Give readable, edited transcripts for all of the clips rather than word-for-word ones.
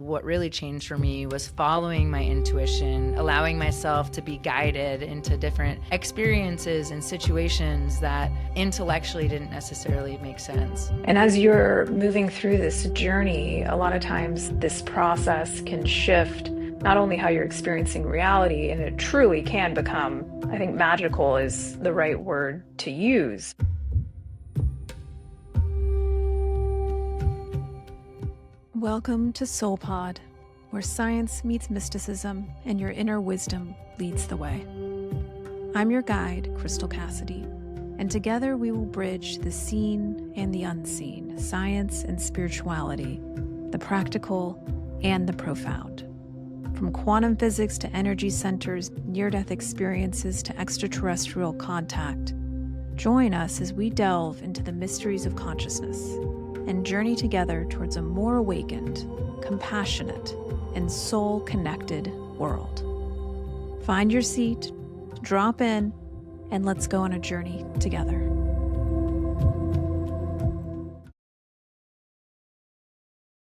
What really changed for me was following my intuition, allowing myself to be guided into different experiences and situations that intellectually didn't necessarily make sense. And as you're moving through this journey, a lot of times this process can shift not only how you're experiencing reality, and it truly can become, I think magical is the right word to use. Welcome to SoulPod, where science meets mysticism and your inner wisdom leads the way. I'm your guide, Crystal Cassidy, and together we will bridge the seen and the unseen, science and spirituality, the practical and the profound. From quantum physics to energy centers, near-death experiences to extraterrestrial contact, join us as we delve into the mysteries of consciousness and journey together towards a more awakened, compassionate, and soul-connected world. Find your seat, drop in, and let's go on a journey together.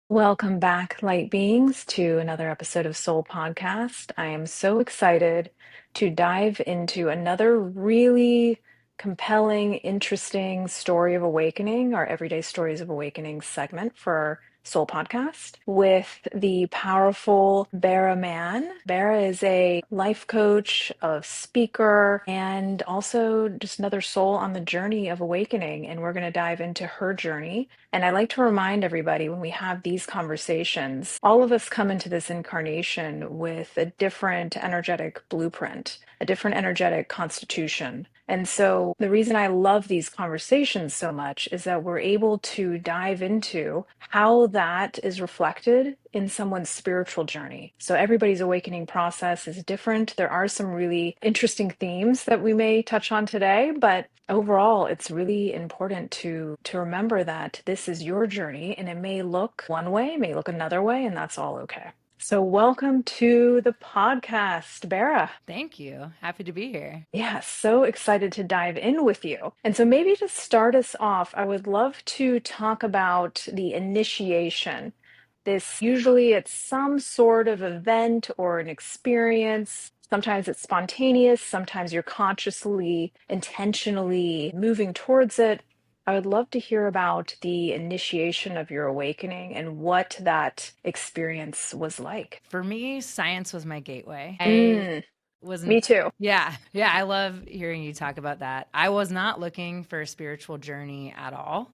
Welcome back, light beings, to another episode of Soul Podcast. I am so excited to dive into another really compelling, interesting story of awakening, our Everyday Stories of Awakening segment for Soul Podcast with the powerful Bara Mann. Bara is a life coach, a speaker, and also just another soul on the journey of awakening. And we're going to dive into her journey. And I like to remind everybody when we have these conversations, all of us come into this incarnation with a different energetic blueprint, a different energetic constitution. And so the reason I love these conversations so much is that we're able to dive into how that is reflected in someone's spiritual journey. So everybody's awakening process is different. There are some really interesting themes that we may touch on today, but overall, it's really important to remember that this is your journey and it may look one way, may look another way, and that's all okay. So welcome to the podcast, Bara. Thank you. Happy to be here. Yeah, so excited to dive in with you. And so maybe to start us off, I would love to talk about the initiation. Usually it's some sort of event or an experience. Sometimes it's spontaneous, sometimes you're consciously, intentionally moving towards it. I would love to hear about the initiation of your awakening and what that experience was like. For me, science was my gateway. Me too. Yeah, I love hearing you talk about that. I was not looking for a spiritual journey at all.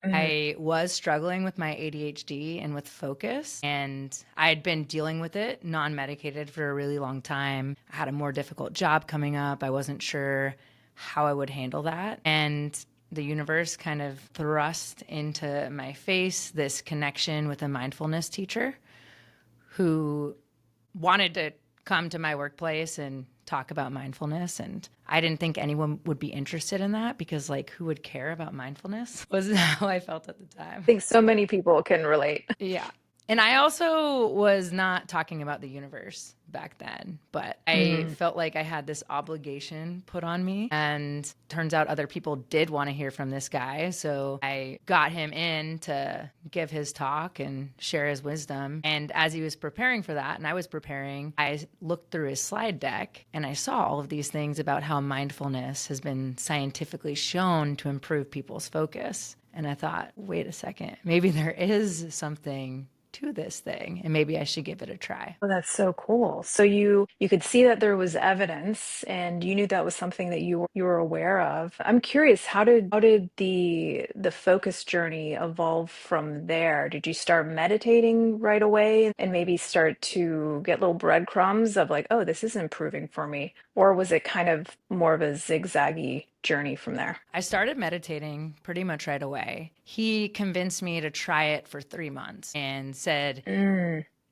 I was struggling with my ADHD and with focus, and I had been dealing with it non-medicated for a really long time. I had a more difficult job coming up. I wasn't sure how I would handle that. And the universe kind of thrust into my face this connection with a mindfulness teacher who wanted to come to my workplace and talk about mindfulness. And I didn't think anyone would be interested in that because, like, who would care about mindfulness was how I felt at the time. I think so many people can relate. Yeah. And I also was not talking about the universe back then, but I felt like I had this obligation put on me. And turns out other people did want to hear from this guy. So I got him in to give his talk and share his wisdom. And as he was preparing for that, and I was preparing, I looked through his slide deck and I saw all of these things about how mindfulness has been scientifically shown to improve people's focus. And I thought, wait a second, maybe there is something to this thing and maybe I should give it a try. Oh, that's so cool. So you could see that there was evidence and you knew that was something that you were aware of. I'm curious, how did the focus journey evolve from there? Did you start meditating right away and maybe start to get little breadcrumbs of like, oh, this is improving for me? Or was it kind of more of a zigzaggy journey from there? I started meditating pretty much right away. He convinced me to try it for 3 months and said,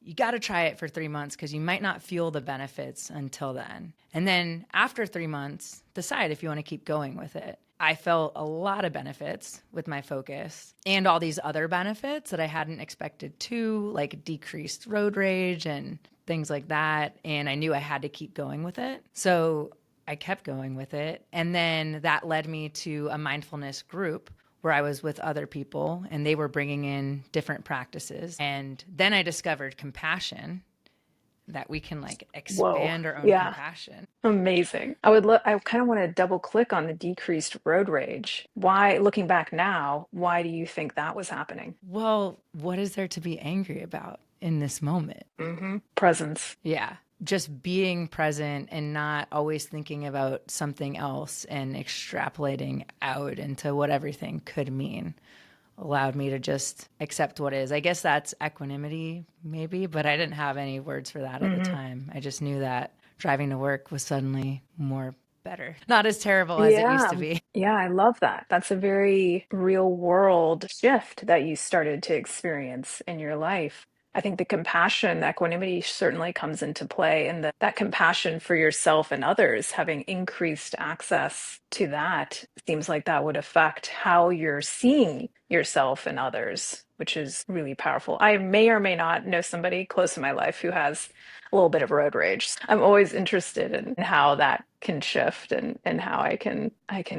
you got to try it for 3 months because you might not feel the benefits until then. And then after 3 months, decide if you want to keep going with it. I felt a lot of benefits with my focus and all these other benefits that I hadn't expected to, like decreased road rage and things like that. And I knew I had to keep going with it. So I kept going with it. And then that led me to a mindfulness group where I was with other people and they were bringing in different practices. And then I discovered compassion, that we can like Whoa. expand our own Yeah. compassion. Amazing. I kind of want to double click on the decreased road rage. Why, looking back now, why do you think that was happening? Well, what is there to be angry about in this moment? Presence. Yeah. Just being present and not always thinking about something else and extrapolating out into what everything could mean allowed me to just accept what is. I guess that's equanimity, maybe, but I didn't have any words for that at the time. I just knew that driving to work was suddenly more better, not as terrible as it used Yeah, to be. yeah, I love that. That's a very real world shift that you started to experience in your life. I think the compassion, equanimity certainly comes into play, and that compassion for yourself and others, having increased access to that, seems like that would affect how you're seeing yourself and others, which is really powerful. I may or may not know somebody close in my life who has a little bit of road rage. I'm always interested in how that can shift and how I can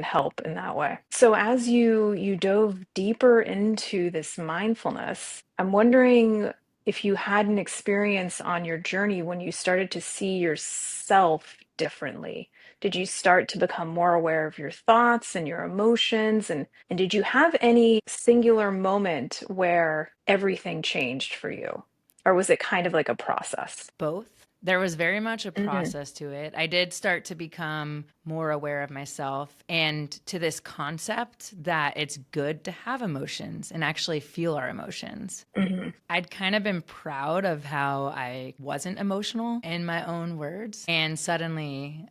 help in that way. So as you dove deeper into this mindfulness, I'm wondering if you had an experience on your journey when you started to see yourself differently. Did you start to become more aware of your thoughts and your emotions? And did you have any singular moment where everything changed for you? Or was it kind of like a process? Both. There was very much a Hmm. process to it. I did start to become more aware of myself and to this concept that it's good to have emotions and actually feel our emotions. Hmm. I'd kind of been proud of how I wasn't emotional in my own words. And suddenly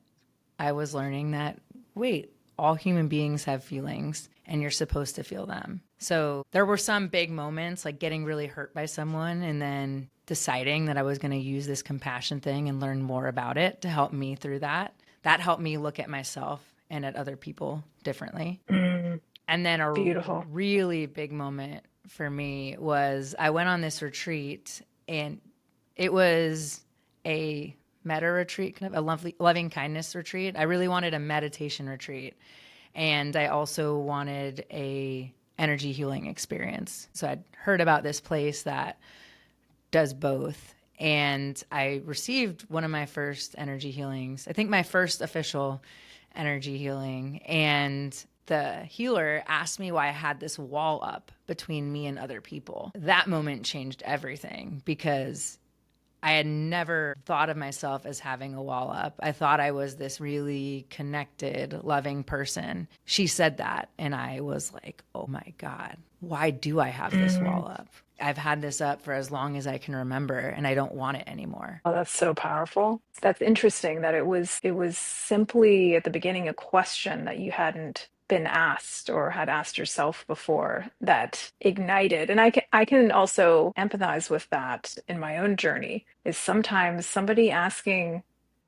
I was learning that, wait, all human beings have feelings and you're supposed to feel them. So there were some big moments like getting really hurt by someone and then deciding that I was going to use this compassion thing and learn more about it to help me through that. That helped me look at myself and at other people differently. Mm, And then a beautiful. really big moment for me was I went on this retreat and it was a meta retreat, kind of a loving kindness retreat. I really wanted a meditation retreat. And I also wanted a energy healing experience. So I'd heard about this place that does both. And I received one of my first energy healings, I think my first official energy healing. And the healer asked me why I had this wall up between me and other people. That moment changed everything because I had never thought of myself as having a wall up. I thought I was this really connected, loving person. She said that, and I was like, oh my God, why do I have this Mm. wall up? I've had this up for as long as I can remember, and I don't want it anymore. Oh, that's so powerful. That's interesting that it was simply at the beginning a question that you hadn't been asked or had asked yourself before that ignited. And I can also empathize with that in my own journey, is sometimes somebody asking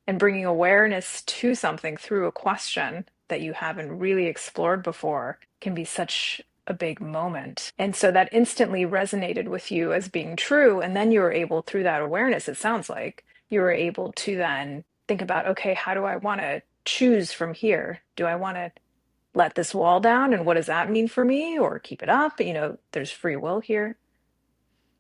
and bringing awareness to something through a question that you haven't really explored before can be such a big moment. And so that instantly resonated with you as being true. And then you were able, through that awareness, it sounds like you were able to then think about, okay, how do I want to choose from here? Do I want to let this wall down? And what does that mean for me? Or keep it up? There's free will here.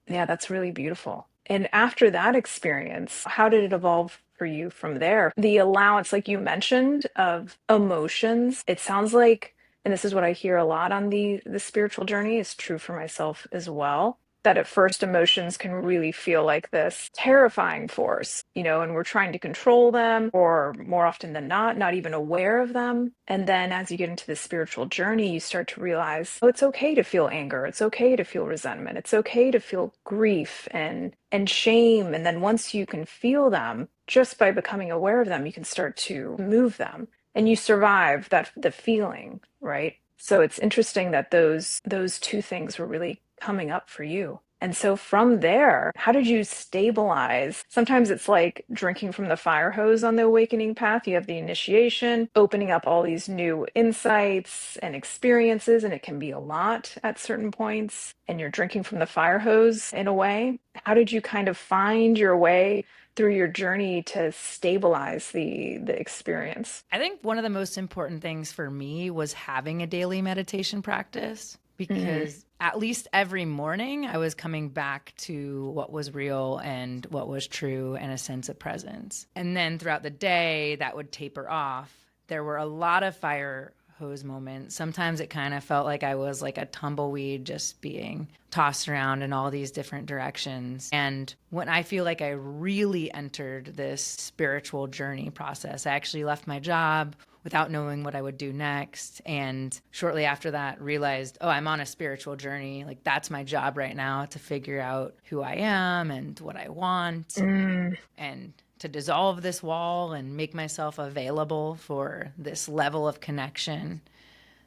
Yeah, that's really beautiful. And after that experience, how did it evolve for you from there? The allowance, like you mentioned, of emotions, it sounds like, and this is what I hear a lot on the spiritual journey, is true for myself as well, that at first emotions can really feel like this terrifying force, and we're trying to control them, or more often than not even aware of them. And then as you get into the spiritual journey, you start to realize, oh, it's okay to feel anger. It's okay to feel resentment. It's okay to feel grief and shame. And then once you can feel them, just by becoming aware of them, you can start to move them and you survive the feeling, right? So it's interesting that those two things were really coming up for you. And so from there, how did you stabilize? Sometimes it's like drinking from the fire hose on the awakening path. You have the initiation, opening up all these new insights and experiences, and it can be a lot at certain points. And you're drinking from the fire hose in a way. How did you kind of find your way through your journey to stabilize the experience? I think one of the most important things for me was having a daily meditation practice, Mm, because at least every morning I was coming back to what was real and what was true and a sense of presence. And then throughout the day, that would taper off. There were a lot of fire hose moments. Sometimes it kind of felt like I was like a tumbleweed just being tossed around in all these different directions. And when I feel like I really entered this spiritual journey process, I actually left my job without knowing what I would do next. And shortly after that, realized, oh, I'm on a spiritual journey. Like, that's my job right now, to figure out who I am and what I want, mm, and to dissolve this wall and make myself available for this level of connection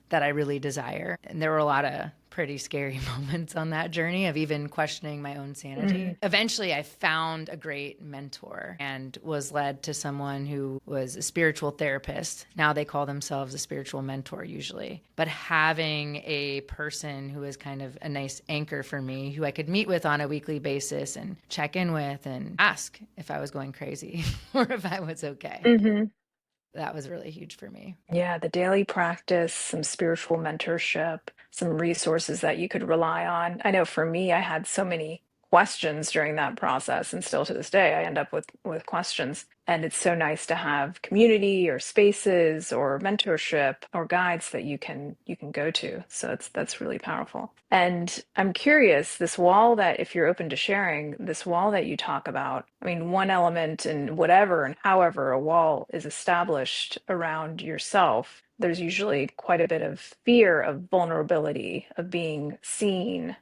that I really desire. And there were a lot of pretty scary moments on that journey of even questioning my own sanity. mm. Eventually, I found a great mentor and was led to someone who was a spiritual therapist. Now they call themselves a spiritual mentor usually. But having a person who is kind of a nice anchor for me, who I could meet with on a weekly basis and check in with and ask if I was going crazy or if I was okay. Mm-hmm. That was really huge for me. Yeah, the daily practice, some spiritual mentorship, some resources that you could rely on. I know for me, I had so many questions during that process, and still to this day, I end up with questions. And it's so nice to have community or spaces or mentorship or guides that you can go to. So that's really powerful. And I'm curious, this wall that, if you're open to sharing, this wall that you talk about, I mean, one element in whatever and however a wall is established around yourself, there's usually quite a bit of fear of vulnerability, of being seen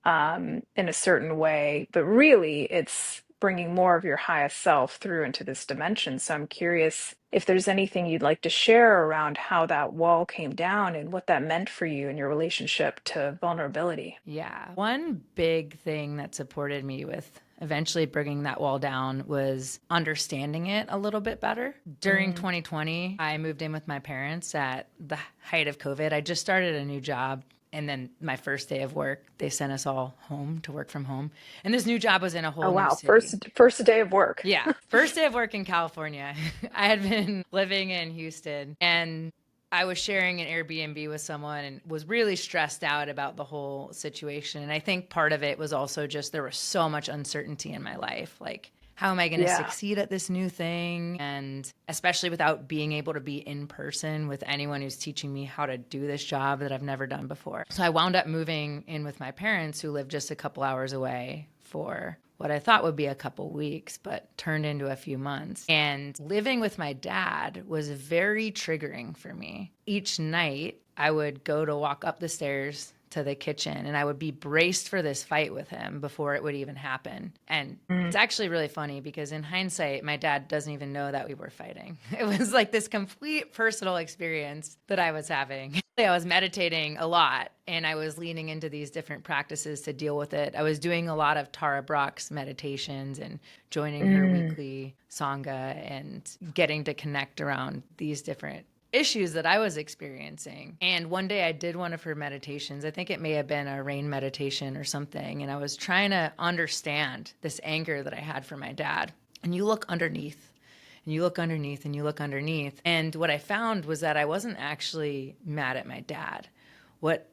in a certain way, but really it's bringing more of your highest self through into this dimension. So I'm curious if there's anything you'd like to share around how that wall came down and what that meant for you in your relationship to vulnerability. Yeah. One big thing that supported me with eventually bringing that wall down was understanding it a little bit better. During Mm. 2020, I moved in with my parents at the height of COVID. I just started a new job. And then my first day of work, they sent us all home to work from home. And this new job was in a Oh whole new wow, city. first day of work. Yeah. First day of work in California. I had been living in Houston, and I was sharing an Airbnb with someone and was really stressed out about the whole situation. And I think part of it was also just there was so much uncertainty in my life. Like, how am I going to Yeah. succeed at this new thing? And especially without being able to be in person with anyone who's teaching me how to do this job that I've never done before. So I wound up moving in with my parents, who lived just a couple hours away, for what I thought would be a couple weeks, but turned into a few months. And living with my dad was very triggering for me. Each night, I would go to walk up the stairs to the kitchen, and I would be braced for this fight with him before it would even happen. And Mm. it's actually really funny because in hindsight, my dad doesn't even know that we were fighting. It was like this complete personal experience that I was having. I was meditating a lot, and I was leaning into these different practices to deal with it. I was doing a lot of Tara Brach's meditations and joining her Mm. weekly Sangha and getting to connect around these different issues that I was experiencing. And one day I did one of her meditations. I think it may have been a rain meditation or something. And I was trying to understand this anger that I had for my dad. And you look underneath, and you look underneath, and you look underneath. And what I found was that I wasn't actually mad at my dad. What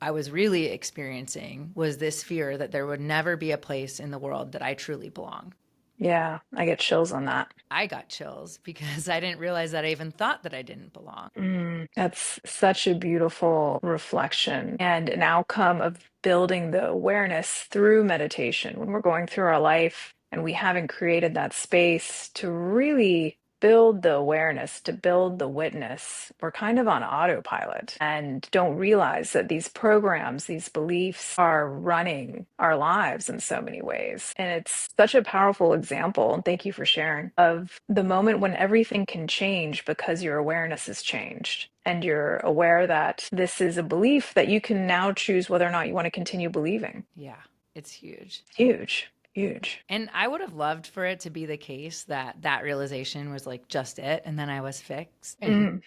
I was really experiencing was this fear that there would never be a place in the world that I truly belong. Yeah, I get chills on that. I got chills because I didn't realize that I even thought that I didn't belong. That's such a beautiful reflection and an outcome of building the awareness through meditation. When we're going through our life and we haven't created that space to really build the awareness, to build the witness, we're kind of on autopilot and don't realize that these programs, these beliefs are running our lives in so many ways. And it's such a powerful example, and thank you for sharing, of the moment when everything can change because your awareness has changed. And you're aware that this is a belief that you can now choose whether or not you want to continue believing. Yeah. It's huge. Huge, huge. And I would have loved for it to be the case that that realization was like just it. And then I was fixed and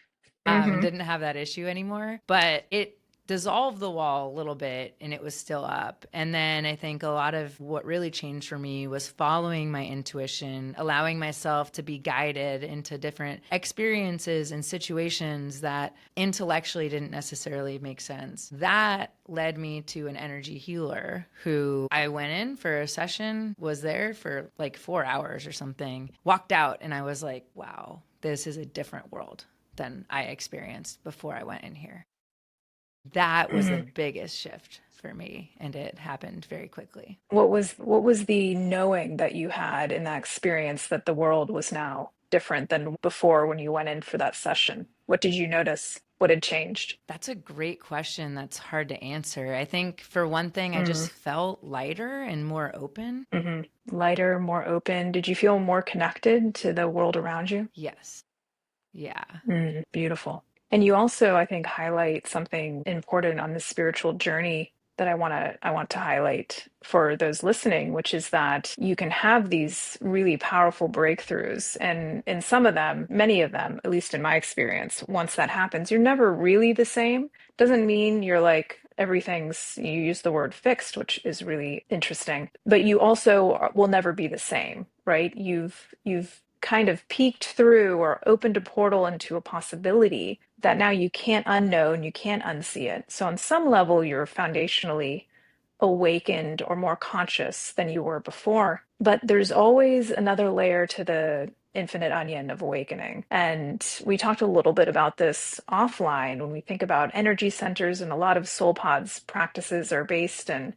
Mm, hmm. didn't have that issue anymore. But it dissolved the wall a little bit and it was still up. And then I think a lot of what really changed for me was following my intuition, allowing myself to be guided into different experiences and situations that intellectually didn't necessarily make sense. That led me to an energy healer who I went in for a session, was there for like 4 hours or something, walked out, and I was like, wow, this is a different world than I experienced before I went in here. That was the Hmm. biggest shift for me, and it happened very quickly. What was the knowing that you had in that experience that the world was now different than before when you went in for that session? What did you notice? What had changed? That's a great question that's hard to answer. I think for one thing, I Mm, just felt lighter and more open. hmm. Lighter, more open. Did you feel more connected to the world around you? Yes. Yeah. Mm, beautiful. And you also, I think, highlight something important on the spiritual journey that I want to highlight for those listening, which is that you can have these really powerful breakthroughs. And in some of them, many of them, at least in my experience, once that happens, you're never really the same. Doesn't mean you're like everything's, you use the word fixed, which is really interesting, but you also will never be the same, right? You've kind of peeked through or opened a portal into a possibility that now you can't unknow and you can't unsee it. So on some level, you're foundationally awakened or more conscious than you were before. But there's always another layer to the infinite onion of awakening. And we talked a little bit about this offline when we think about energy centers, and a lot of Soul Pods practices are based in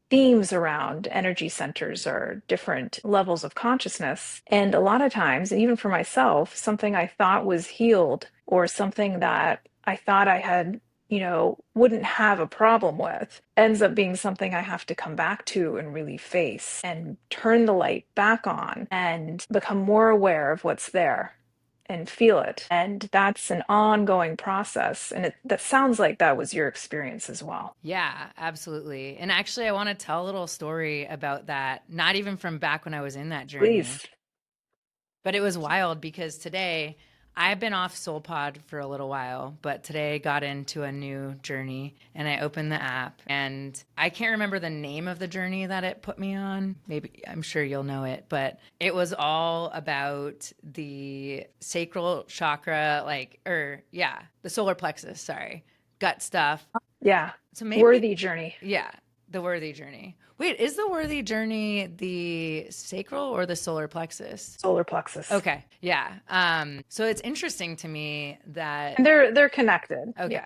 themes around energy centers or different levels of consciousness. And a lot of times, and even for myself, something I thought was healed or something that I thought I had, wouldn't have a problem with ends up being something I have to come back to and really face and turn the light back on and become more aware of what's there and feel it. And that's an ongoing process. And that sounds like that was your experience as well. Yeah, absolutely. And actually, I want to tell a little story about that, not even from back when I was in that journey, Please. but it was wild because today I've been off SoulPod for a little while, but today I got into a new journey and I opened the app and I can't remember the name of the journey that it put me on. Maybe I'm sure you'll know it, but it was all about the sacral chakra, the solar plexus, sorry, gut stuff. Yeah. So maybe, Worthy journey. yeah, the worthy journey. Wait, is the worthy journey the sacral or the solar plexus? Solar plexus. Okay, yeah. So it's interesting to me that And they're connected. Yeah. okay,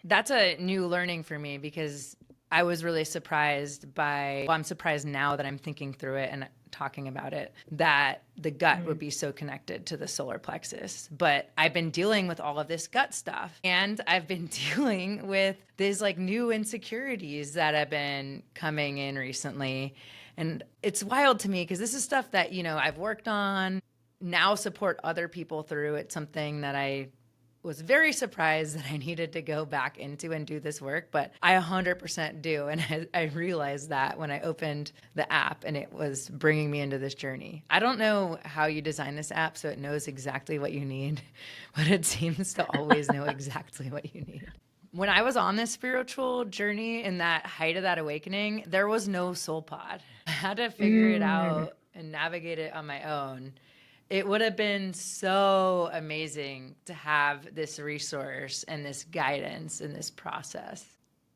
that's a new learning for me because I was really surprised by, well, I'm surprised now that I'm thinking through it and talking about it, that the gut would Mm. be so connected to the solar plexus. But I've been dealing with all of this gut stuff and I've been dealing with these like new insecurities that have been coming in recently. And it's wild to me because this is stuff that, I've worked on, now support other people through. It's something that I was very surprised that I needed to go back into and do this work, but I 100% do. And I realized that when I opened the app and it was bringing me into this journey. I don't know how you design this app so it knows exactly what you need, but it seems to always know exactly what you need. When I was on this spiritual journey in that height of that awakening, there was no soul pod. I had to figure it Mm. out and navigate it on my own. It would have been so amazing to have this resource and this guidance in this process.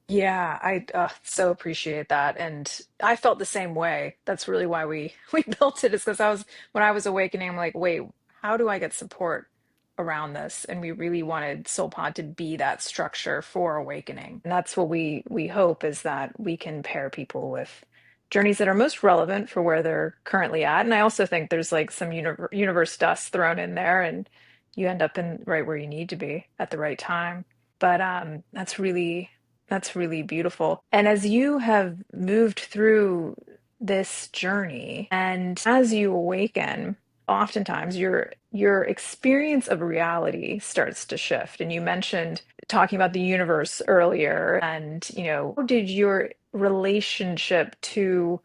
Yeah, I so appreciate that. And I felt the same way. That's really why we we built it, is because when I was awakening, I'm like, wait, how do I get support around this? And we really wanted SoulPod to be that structure for awakening. And that's what we hope, is that we can pair people with journeys that are most relevant for where they're currently at. And I also think there's like some universe dust thrown in there, and you end up in right where you need to be at the right time. But that's really beautiful. And as you have moved through this journey and as you awaken, oftentimes your experience of reality starts to shift. And you mentioned talking about the universe earlier, and, how did your relationship to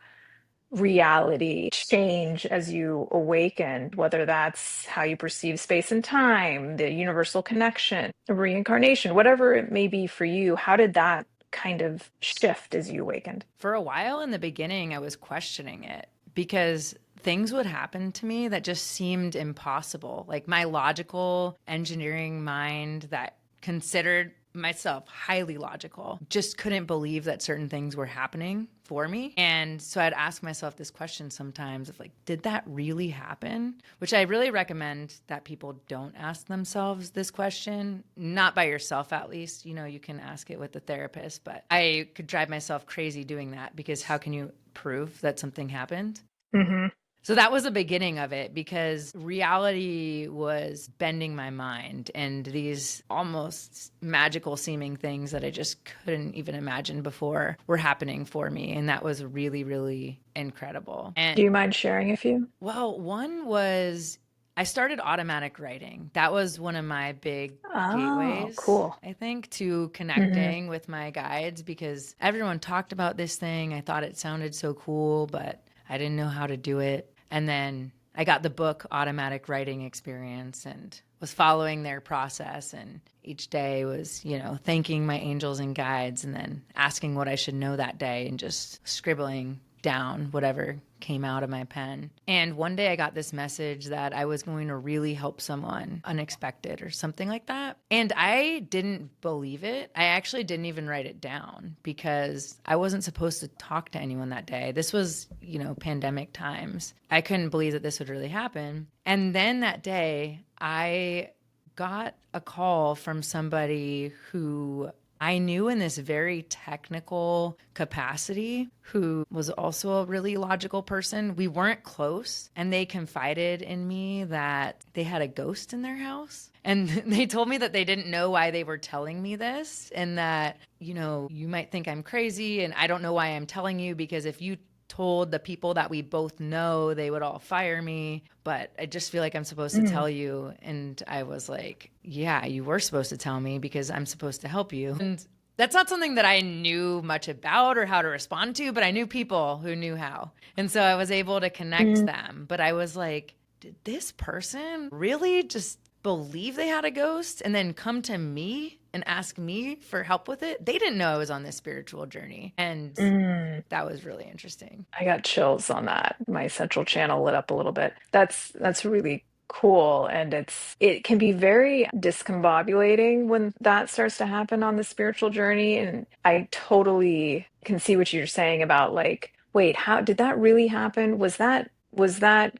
reality change as you awakened, whether that's how you perceive space and time, the universal connection, reincarnation, whatever it may be for you? How did that kind of shift as you awakened? For a while in the beginning, I was questioning it because things would happen to me that just seemed impossible. Like my logical engineering mind that considered myself highly logical just couldn't believe that certain things were happening for me. And so I'd ask myself this question sometimes of like, did that really happen? Which I really recommend that people don't ask themselves this question, not by yourself at least. You can ask it with a therapist, but I could drive myself crazy doing that because how can you prove that something happened? Mm-hmm. So that was the beginning of it because reality was bending my mind and these almost magical seeming things that I just couldn't even imagine before were happening for me. And that was really, really incredible. Do And you mind sharing a few? well, one was I started automatic writing. That was one of my big Oh, gateways, cool. I think, to Mm-hmm. connecting with my guides because everyone talked about this thing. I thought it sounded so cool, but I didn't know how to do it. And then I got the book Automatic Writing Experience and was following their process. And each day was, thanking my angels and guides and then asking what I should know that day and just scribbling down whatever came out of my pen. And one day I got this message that I was going to really help someone unexpected or something like that. And I didn't believe it. I actually didn't even write it down because I wasn't supposed to talk to anyone that day. This was, pandemic times. I couldn't believe that this would really happen. And then that day, I got a call from somebody who I knew in this very technical capacity who was also a really logical person. We weren't close, and they confided in me that they had a ghost in their house. And they told me that they didn't know why they were telling me this and that, you might think I'm crazy and I don't know why I'm telling you because if you told the people that we both know, they would all fire me. But I just feel like I'm supposed to tell you. And I was like, yeah, you were supposed to tell me because I'm supposed to help you. And that's not something that I knew much about or how to respond to, but I knew people who knew how. And so I was able to connect Mm-hmm. them. But I was like, did this person really just believe they had a ghost and then come to me and ask me for help with it? They didn't know I was on this spiritual journey. And Mm. that was really interesting. I got chills on that. My central channel lit up a little bit. That's really cool, and it can be very discombobulating when that starts to happen on the spiritual journey, and I totally can see what you're saying about like, wait, how did that really happen? Was that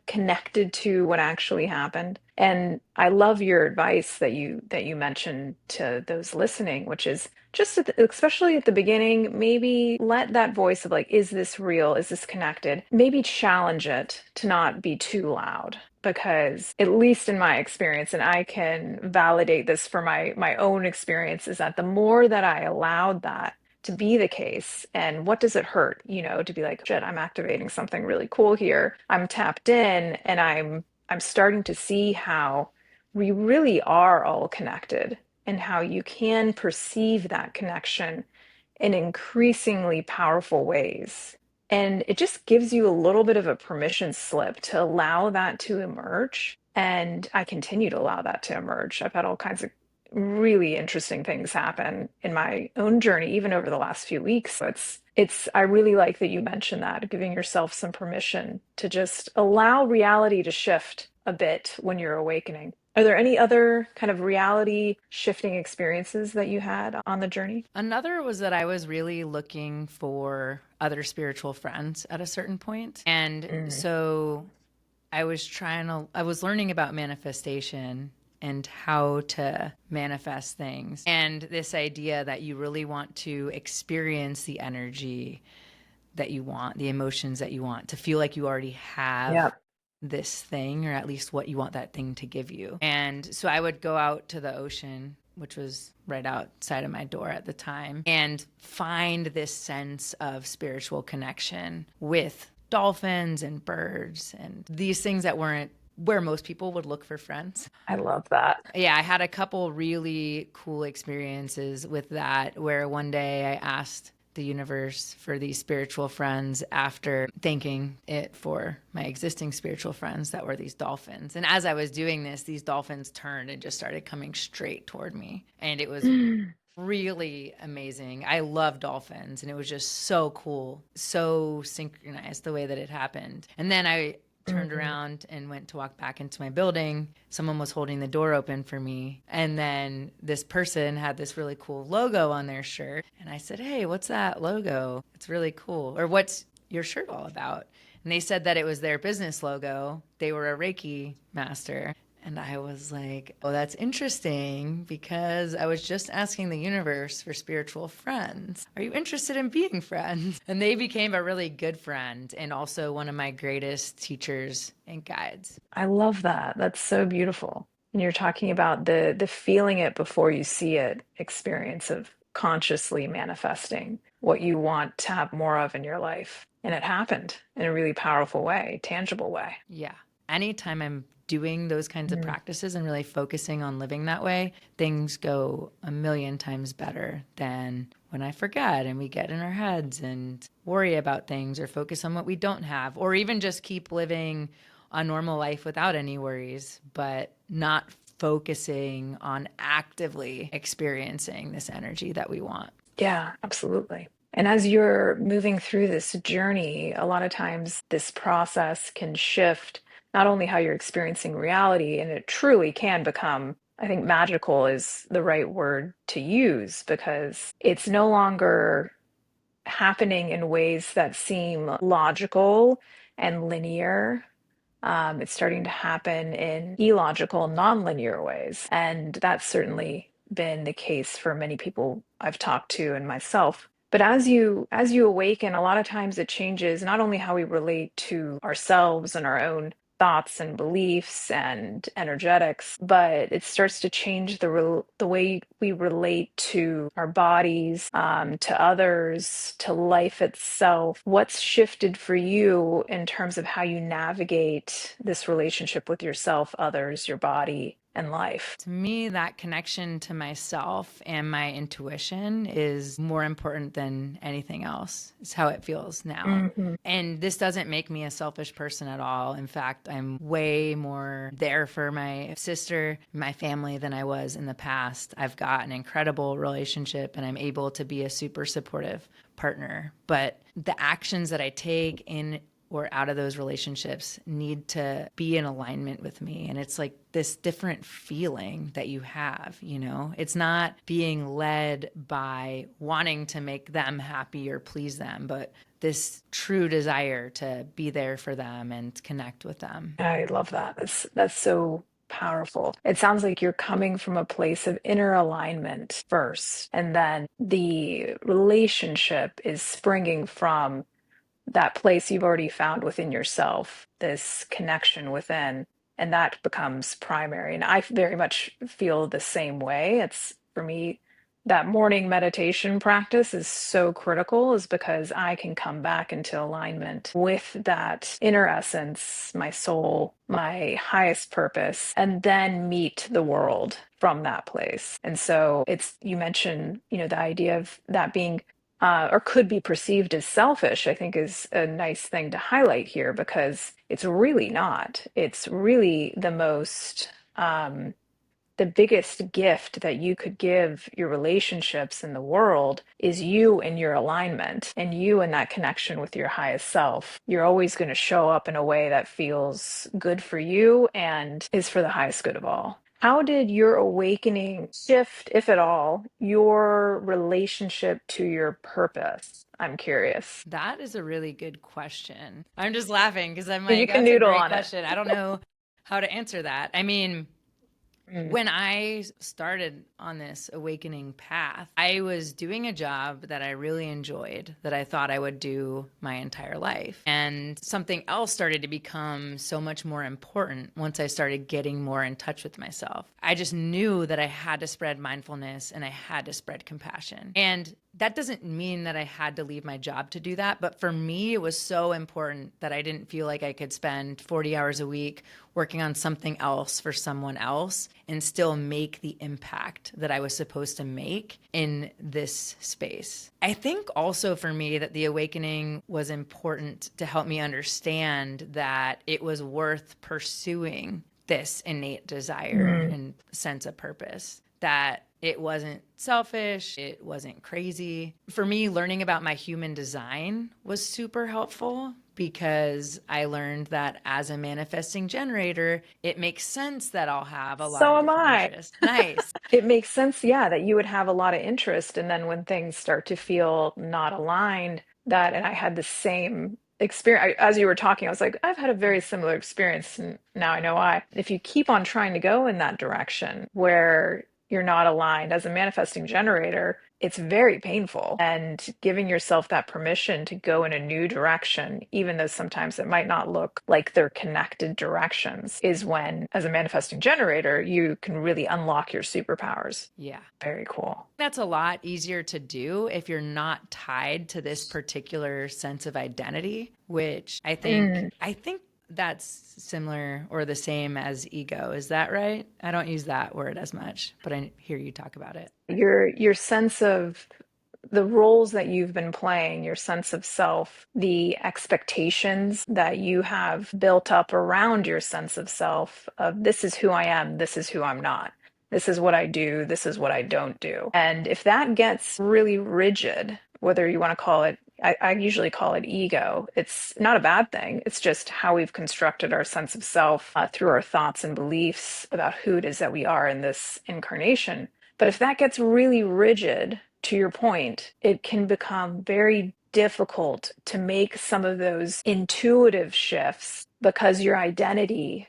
connected to what actually happened? And I love your advice that you mentioned to those listening, which is just especially at the beginning, maybe let that voice of like, is this real? Is this connected? Maybe challenge it to not be too loud. Because at least in my experience, and I can validate this for my own experience, is that the more that I allowed that to be the case, and what does it hurt, to be like, shit, I'm activating something really cool here. I'm tapped in, and I'm starting to see how we really are all connected and how you can perceive that connection in increasingly powerful ways. And it just gives you a little bit of a permission slip to allow that to emerge. And I continue to allow that to emerge. I've had all kinds of really interesting things happen in my own journey, even over the last few weeks. So I really like that you mentioned that, giving yourself some permission to just allow reality to shift a bit when you're awakening. Are there any other kind of reality shifting experiences that you had on the journey? Another was that I was really looking for other spiritual friends at a certain point. And Mm, so I was learning about manifestation and how to manifest things. And this idea that you really want to experience the energy that you want, the emotions that you want, to feel like you already have yeah. this thing, or at least what you want that thing to give you. And so I would go out to the ocean, which was right outside of my door at the time, and find this sense of spiritual connection with dolphins and birds and these things that weren't where most people would look for friends. I love that. Yeah, I had a couple really cool experiences with that where one day I asked the universe for these spiritual friends after thanking it for my existing spiritual friends that were these dolphins. And as I was doing this, these dolphins turned and just started coming straight toward me. And it was really amazing. I love dolphins, and it was just so cool, so synchronized the way that it happened. And then I turned around and went to walk back into my building. Someone was holding the door open for me. And then this person had this really cool logo on their shirt. And I said, "Hey, what's that logo? It's really cool." Or, "What's your shirt all about?" And they said that it was their business logo. They were a Reiki master. And I was like, "Oh, that's interesting, because I was just asking the universe for spiritual friends. Are you interested in being friends?" And they became a really good friend and also one of my greatest teachers and guides. I love that. That's so beautiful. And you're talking about the feeling it before you see it experience of consciously manifesting what you want to have more of in your life. And it happened in a really powerful way, tangible way. Yeah. Anytime I'm doing those kinds of practices and really focusing on living that way, things go a million times better than when I forget and we get in our heads and worry about things or focus on what we don't have, or even just keep living a normal life without any worries, but not focusing on actively experiencing this energy that we want. Yeah, absolutely. And as you're moving through this journey, a lot of times this process can shift not only how you're experiencing reality, and it truly can become, I think magical is the right word to use, because it's no longer happening in ways that seem logical and linear. It's starting to happen in illogical, nonlinear ways. And that's certainly been the case for many people I've talked to and myself. But as you awaken, a lot of times it changes not only how we relate to ourselves and our own thoughts and beliefs and energetics, but it starts to change the way we relate to our bodies, to others, to life itself. What's shifted for you in terms of how you navigate this relationship with yourself, others, your body, and life? To me, that connection to myself and my intuition is more important than anything else. It's how it feels now. Mm-hmm. And this doesn't make me a selfish person at all. In fact, I'm way more there for my sister, my family than I was in the past. I've got an incredible relationship and I'm able to be a super supportive partner. But the actions that I take in or out of those relationships need to be in alignment with me. And it's like this different feeling that you have, you know? It's not being led by wanting to make them happy or please them, but this true desire to be there for them and connect with them. I love that. That's so powerful. It sounds like you're coming from a place of inner alignment first, and then the relationship is springing from that place you've already found within yourself, this connection within, and that becomes primary. And I very much feel the same way. It's for me, that morning meditation practice is so critical, is because I can come back into alignment with that inner essence, my soul, my highest purpose, and then meet the world from that place. And so you mentioned, the idea of that being or could be perceived as selfish, I think is a nice thing to highlight here, because it's really not. It's really the biggest gift that you could give your relationships in the world is you and your alignment and you and that connection with your highest self. You're always going to show up in a way that feels good for you and is for the highest good of all. How did your awakening shift, if at all, your relationship to your purpose? I'm curious. That is a really good question. I'm just laughing because I'm You like, can that's a noodle great on it. question. I don't know how to answer that. I mean, Mm. when I started on this awakening path, I was doing a job that I really enjoyed, that I thought I would do my entire life. And something else started to become so much more important once I started getting more in touch with myself. I just knew that I had to spread mindfulness and I had to spread compassion. And that doesn't mean that I had to leave my job to do that. But for me, it was so important that I didn't feel like I could spend 40 hours a week working on something else for someone else and still make the impact that I was supposed to make in this space. I think also for me that the awakening was important to help me understand that it was worth pursuing this innate desire and sense of purpose, that it wasn't selfish, it wasn't crazy. For me, learning about my human design was super helpful because I learned that as a manifesting generator, it makes sense that I'll have a lot So of am different I. interests. Nice. It makes sense, yeah, that you would have a lot of interest. And then when things start to feel not aligned, and I had the same experience. As you were talking, I was like, I've had a very similar experience. And now I know why. If you keep on trying to go in that direction where you're not aligned as a manifesting generator, it's very painful. And giving yourself that permission to go in a new direction, even though sometimes it might not look like they're connected directions, is when, as a manifesting generator, you can really unlock your superpowers. Yeah. Very cool. That's a lot easier to do if you're not tied to this particular sense of identity, which I think that's similar or the same as ego. Is that right? I don't use that word as much, but I hear you talk about it. Your sense of the roles that you've been playing, your sense of self, the expectations that you have built up around your sense of self, of this is who I am, this is who I'm not. This is what I do, this is what I don't do. And if that gets really rigid, whether you want to call it, I usually call it ego. It's not a bad thing. It's just how we've constructed our sense of self through our thoughts and beliefs about who it is that we are in this incarnation. But if that gets really rigid, to your point, it can become very difficult to make some of those intuitive shifts because your identity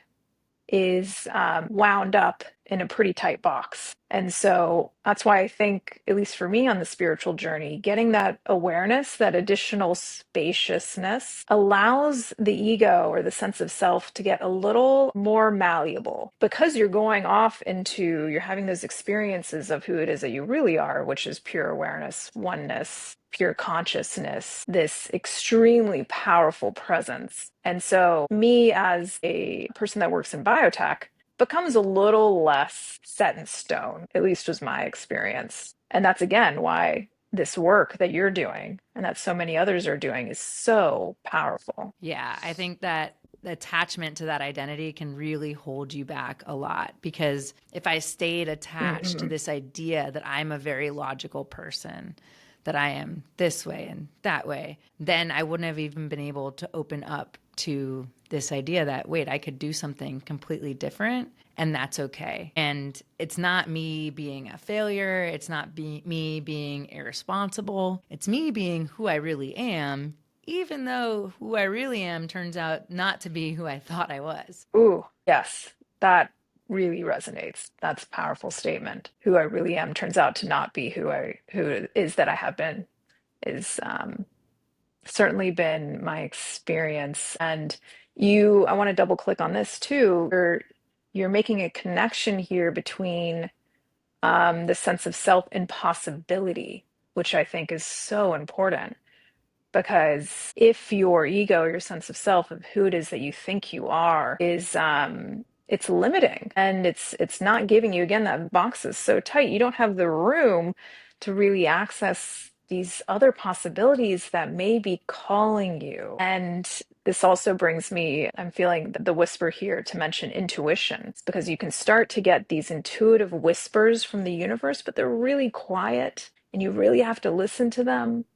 is wound up in a pretty tight box. And so that's why I think, at least for me on the spiritual journey, getting that awareness, that additional spaciousness allows the ego or the sense of self to get a little more malleable because you're going off you're having those experiences of who it is that you really are, which is pure awareness, oneness, pure consciousness, this extremely powerful presence. And so, me as a person that works in biotech becomes a little less set in stone, at least was my experience. And that's again why this work that you're doing and that so many others are doing is so powerful. Yeah, I think that the attachment to that identity can really hold you back a lot because if I stayed attached to this idea that I'm a very logical person, that I am this way and that way, then I wouldn't have even been able to open up to this idea that, wait, I could do something completely different and that's okay. And it's not me being a failure. It's not me being irresponsible. It's me being who I really am, even though who I really am turns out not to be who I thought I was. Ooh, yes, that really resonates. That's a powerful statement. Who I really am turns out to not be who it is that I have been, is certainly been my experience. And I want to double click on this too. You're making a connection here between the sense of self and possibility, which I think is so important. Because if your ego, your sense of self, of who it is that you think you are, is it's limiting and it's not giving you, again, that box is so tight, you don't have the room to really access these other possibilities that may be calling you. And this also brings me, I'm feeling the whisper here to mention intuition, because you can start to get these intuitive whispers from the universe, but they're really quiet and you really have to listen to them.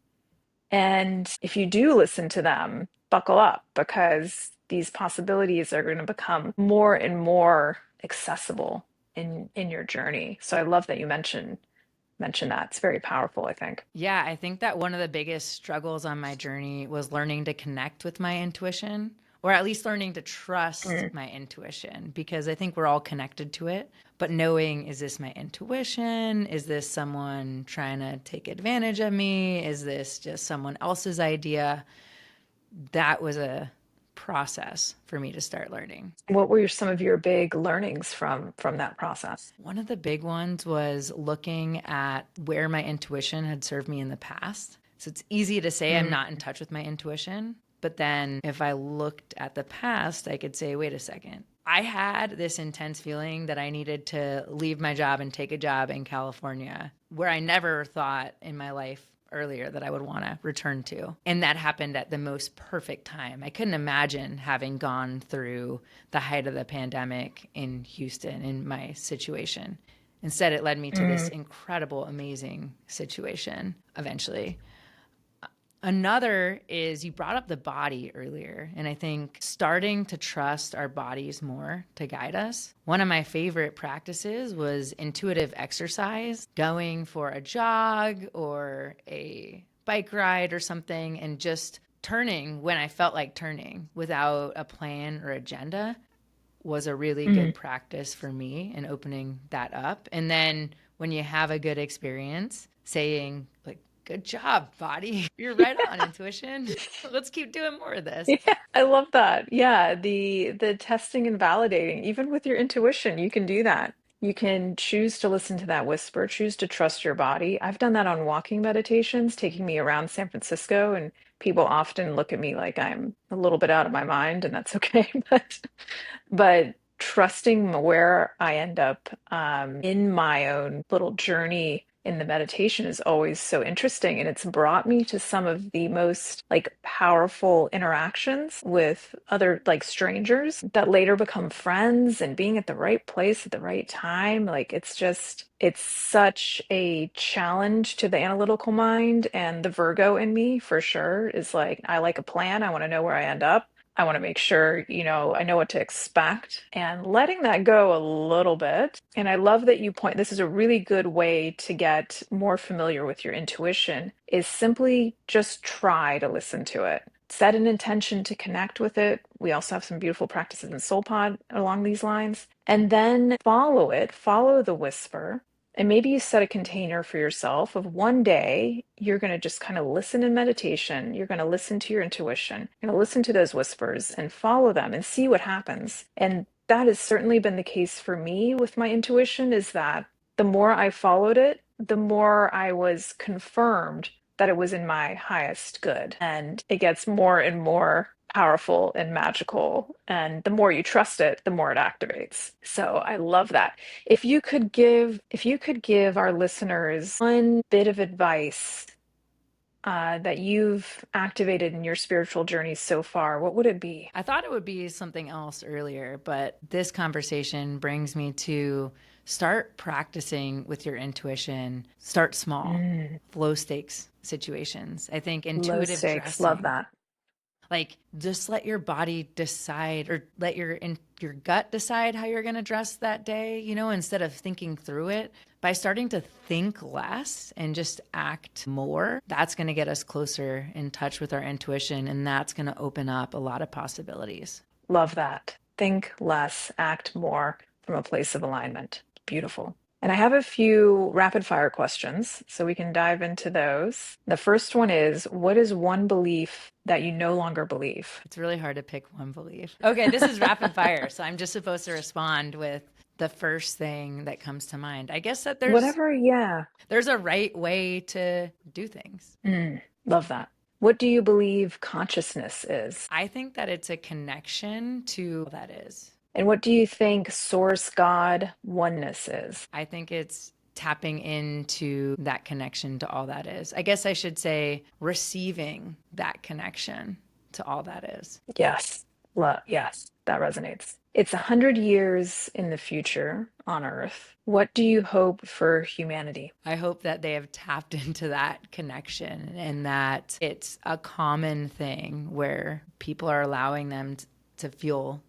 And if you do listen to them, buckle up, because these possibilities are going to become more and more accessible in your journey. So I love that you mentioned that. It's very powerful, I think. Yeah, I think that one of the biggest struggles on my journey was learning to connect with my intuition, or at least learning to trust my intuition, because I think we're all connected to it. But knowing, is this my intuition? Is this someone trying to take advantage of me? Is this just someone else's idea? That was a process for me to start learning. What were some of your big learnings from that process? One of the big ones was looking at where my intuition had served me in the past. So it's easy to say I'm not in touch with my intuition, but then if I looked at the past, I could say, wait a second. I had this intense feeling that I needed to leave my job and take a job in California where I never thought in my life earlier that I would want to return to. And that happened at the most perfect time. I couldn't imagine having gone through the height of the pandemic in Houston in my situation. Instead, it led me to this incredible, amazing situation eventually. Another is you brought up the body earlier, and I think starting to trust our bodies more to guide us. One of my favorite practices was intuitive exercise, going for a jog or a bike ride or something, and just turning when I felt like turning without a plan or agenda was a really good practice for me in opening that up. And then when you have a good experience, saying like, good job, body. You're right on, intuition. Let's keep doing more of this. Yeah, I love that. Yeah, the testing and validating, even with your intuition, you can do that. You can choose to listen to that whisper, choose to trust your body. I've done that on walking meditations, taking me around San Francisco, and people often look at me like I'm a little bit out of my mind, and that's okay. But trusting where I end up in my own little journey in the meditation is always so interesting. And it's brought me to some of the most like powerful interactions with other like strangers that later become friends, and being at the right place at the right time. Like it's such a challenge to the analytical mind, and the Virgo in me for sure is like, I like a plan. I want to know where I end up. I want to make sure, I know what to expect, and letting that go a little bit. And I love that you point, this is a really good way to get more familiar with your intuition, is simply just try to listen to it. Set an intention to connect with it. We also have some beautiful practices in SoulPod along these lines. And then follow it, follow the whisper. And maybe you set a container for yourself of one day you're going to just kind of listen in meditation. You're going to listen to your intuition. You're going to listen to those whispers and follow them and see what happens. And that has certainly been the case for me with my intuition, is that the more I followed it, the more I was confirmed that it was in my highest good. And it gets more and more powerful and magical. And the more you trust it, the more it activates. So I love that. If you could give our listeners one bit of advice that you've activated in your spiritual journey so far, what would it be? I thought it would be something else earlier, but this conversation brings me to start practicing with your intuition. Start small, low stakes situations. I think Low intuitive stakes. Love dressing. that. Like, just let your body decide, or let your gut decide how you're going to dress that day, instead of thinking through it. By starting to think less and just act more, that's going to get us closer in touch with our intuition, and that's going to open up a lot of possibilities. Love that. Think less, act more from a place of alignment. Beautiful. And I have a few rapid fire questions, so we can dive into those. The first one is, what is one belief that you no longer believe? It's really hard to pick one belief. Okay, this is rapid fire, so I'm just supposed to respond with the first thing that comes to mind. I guess that Whatever, yeah. there's a right way to do things. Love that. What do you believe consciousness is? I think that it's a connection to that is. And what do you think source, God, oneness is? I think it's tapping into that connection to all that is. I guess I should say receiving that connection to all that is. Yes. Yes, that resonates. It's 100 years in the future on Earth. What do you hope for humanity? I hope that they have tapped into that connection, and that it's a common thing where people are allowing them to feel,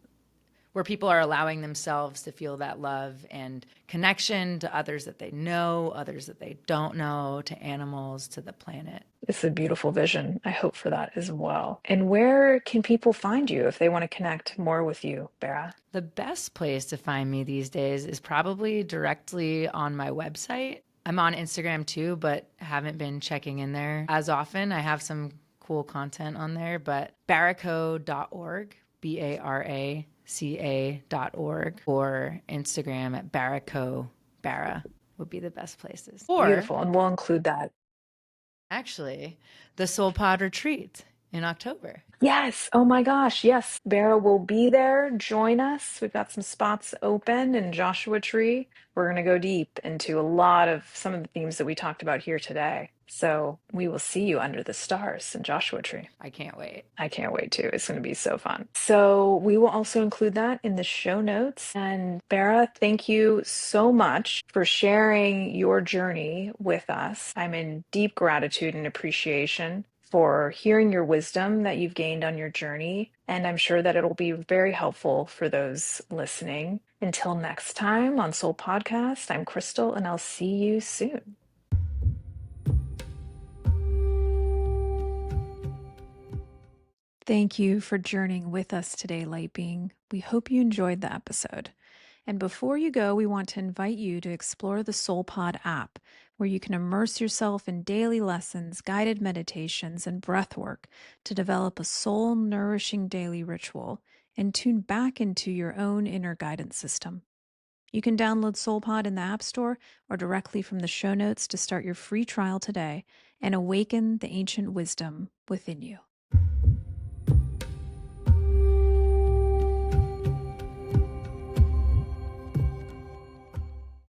where people are allowing themselves to feel that love and connection to others that they know, others that they don't know, to animals, to the planet. It's a beautiful vision. I hope for that as well. And where can people find you if they want to connect more with you, Bara? The best place to find me these days is probably directly on my website. I'm on Instagram too, but haven't been checking in there as often. I have some cool content on there, but baraco.org. BARACA.org, or Instagram at Baraco. Bara would be the best places. Or Beautiful. And we'll include that. actually, the Soul Pod retreat in October. Yes. Oh my gosh. Yes. Bara will be there. Join us. We've got some spots open in Joshua Tree. We're going to go deep into a lot of some of the themes that we talked about here today. So we will see you under the stars in Joshua Tree. I can't wait. I can't wait to. It's going to be so fun. So we will also include that in the show notes. And Bara, thank you so much for sharing your journey with us. I'm in deep gratitude and appreciation for hearing your wisdom that you've gained on your journey. And I'm sure that it'll be very helpful for those listening. Until next time on Soul Podcast, I'm Crystal, and I'll see you soon. Thank you for journeying with us today, Light Being. We hope you enjoyed the episode. And before you go, we want to invite you to explore the SoulPod app, where you can immerse yourself in daily lessons, guided meditations, and breath work to develop a soul-nourishing daily ritual and tune back into your own inner guidance system. You can download SoulPod in the App Store or directly from the show notes to start your free trial today and awaken the ancient wisdom within you.